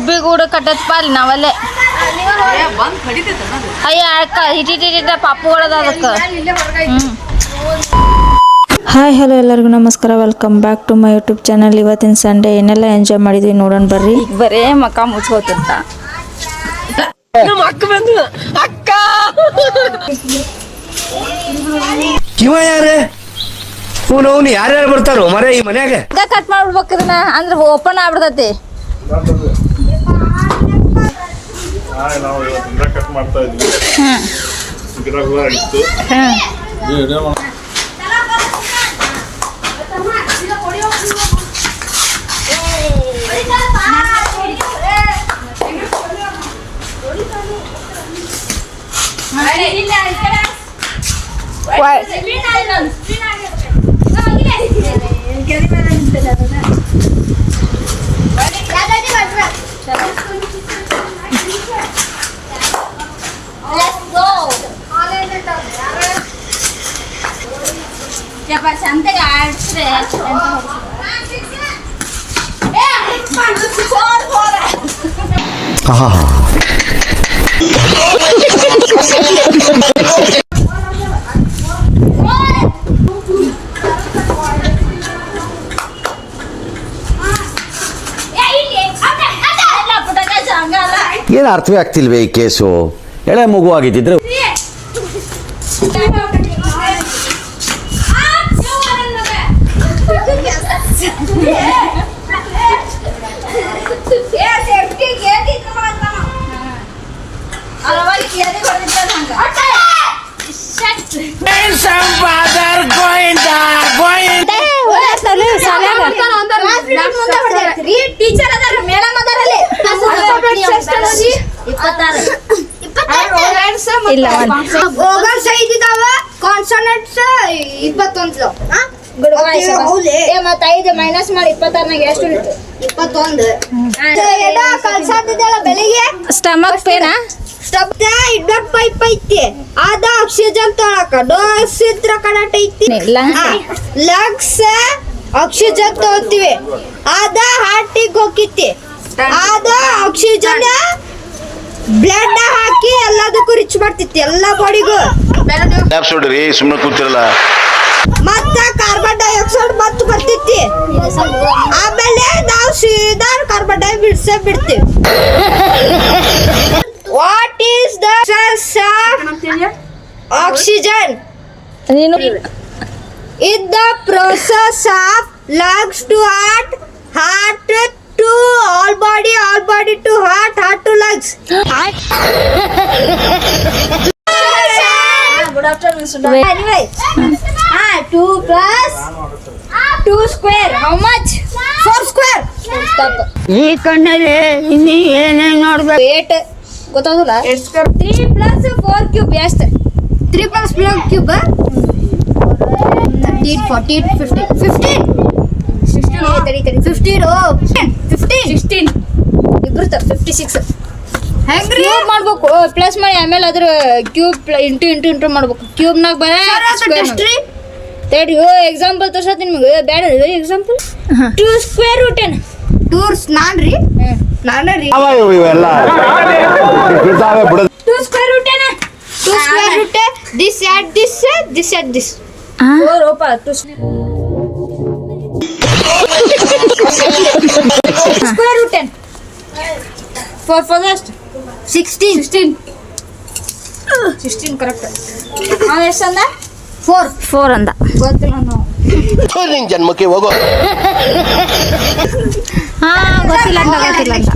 ಗುಬ್ಬಿ ಗೂಡು ಕಟ್ಟತ್ ಪಾಲ್ ನಾವಲ್ಲೇ ಅಯ್ಯ ಅಕ್ಕ ಹಿಟಿಟ ಪಾಪುಗಳದ ಅದಕ್ಕೆ. ಹಾಯ್ ಹಲೋ ಎಲ್ಲರಿಗೂ ನಮಸ್ಕಾರ, welcome back to my YouTube channel. ಇವತ್ತಿನ ಸಂಡೇ ಏನೆಲ್ಲ ಎಂಜಾಯ್ ಮಾಡಿದ್ವಿ ನೋಡೋಣ ಬರ್ರಿ. ಈಗ ಬರೇ ಮಕ್ಕ ಮುಚ್ಕೋತಿರ್ತ ಅಕ್ಕ ಕಿವ ಯಾರೇ ಅವ್ನು ಯಾರ್ಯಾರು ಬರ್ತಾರೋ ಮರೆ ಈ ಮನ್ಯಾಗ ಕಟ್ ಮಾಡ್ಬಿಡ್ಬೇಕು ಇದನ್ನ, ಅಂದ್ರೆ ಓಪನ್ ಆಗ್ಬಿಡ್ತೈತಿ. ನಾವು ಇವತ್ತಿಂದ ಕಟ್ ಮಾಡ್ತಾ ಇದ್ವಿ. ಗಿಡ ಕೂಡ ಇತ್ತು. ಸಂತೆಗೆ ಆಡ್ಸ್ರೆ ಏನು ಅರ್ಥವೇ ಆಗ್ತಿಲ್ವೇ ಈ ಕೇಸು? ಎಳೆ ಮಗು ಆಗಿದ್ದಿದ್ರೆ ಟೀಚರ್ ಅದಾರ, ಮೇಡಮ್ ಅದಾರಲ್ಲಿ ಕಾನ್ಸನೆಂಟ್ಸ್ 21 ಮತ್ತ 5 ಮೈನಸ್ ಮಾಡಿ 26 ಎಷ್ಟು ಉಳಿತು? 21 ಕಲ್ಸಾತಿದ್ದಲ್ಲ ಬೆಳಿಗ್ಗೆ. ಸ್ಟಮಕ್ ಪೇನಾ? ಇಡ್ಡಟ್ ಪೈಪ್ ಐತಿ, ಅದ ಆಕ್ಸಿಜನ್ ತೊಳಕ. ಡೋಸ್ ಇದ್ರ ಕಡಟ್ ಐತಿ, ಲಂಗ್ಸ್ ಆಕ್ಸಿಜನ್ ತಗೋತೀವಿ, ಅದ ಹಾರ್ಟಿಗೆ ಹೋಗಿತಿ. ಅದ ಆಕ್ಸಿಜನ್ ಬ್ಲಡ್ ಹಾಕಿ ಎಲ್ಲದಕ್ಕೂ ರಿಚ್ ಮಾಡ್ತಿತ್ತು, ಎಲ್ಲ ಬಾಡಿಗೂ. ಸುಮ್ಮನೆ ಕೂತಿರಲ್ಲ. ಮತ್ತ ಕಾರ್ಬನ್ ಡೈಆಕ್ಸೈಡ್ ಮತ್ತೆ ಬರ್ತಿತ್ತು. ಆಮೇಲೆ ನಾವು ಸೀದಾ ಕಾರ್ಬನ್ ಡೈ ಬಿಡ್ತೀವಿ. What is the oxygen in the process of lungs to heart, heart to all body to heart, heart to lungs. Good afternoon. Anyway, 2 plus 2 square, how much? 4 square. ಈ ಕಣ್ಣಲ್ಲಿ ಇನ್ನಿ ಏನೇನು ನೋಡ್ಬೇಕು? 8 ಗೊತ್ತಾಗಲ್ಲ. 3 plus 4 cube ಎಷ್ಟು? 3 plus 4 cube 13 14 15 15 16 oh 15 16 ಇಬ್ರು 56 ಹೆಂಗ್ರಿ ಮಾಡ್ಬೇಕು. Plus ಮಾಡಿ ಆಮೇಲೆ ಅದ್ರ ಕ್ಯೂಬ್ ಇಂಟು ಮಾಡ್ಬೇಕು. ಕ್ಯೂಬ್ನಾಗ ಬರ ತಡಿ ಎಕ್ಸಾಂಪಲ್ ತೋರ್ಸತ್ತೀನಿ ನಿಮಗೆ. ಬೇಡ ಎಕ್ಸಾಂಪಲ್ 2 ಸ್ಕ್ವೇರ್ ರೂಟ್ ಏನು? ಟೂರ್ಸ್ ನಾನ್ರಿ ನಾನರಿ ಇವೆಲ್ಲ 2 ಸ್ಕ್ವೇರ್ ರೂಟ್ ಏನು? 2 square root this add this 4 ಓಪ 2 ಸ್ಕ್ವೇರ್ ರೂಟ್ ಏನು? 4 4 ಎಷ್ಟು? 16 ಕರೆಕ್ಟ್. ನಾವು ಎಷ್ಟು ಅಂದ? 4 ಅಂದ. ಗೊತ್ತಿಲ್ಲ ನಾವು. ಜನ್ಮಕ್ಕೆ ಹೋಗೋ. ಗೊತ್ತಿಲ್ಲ ಅಂತ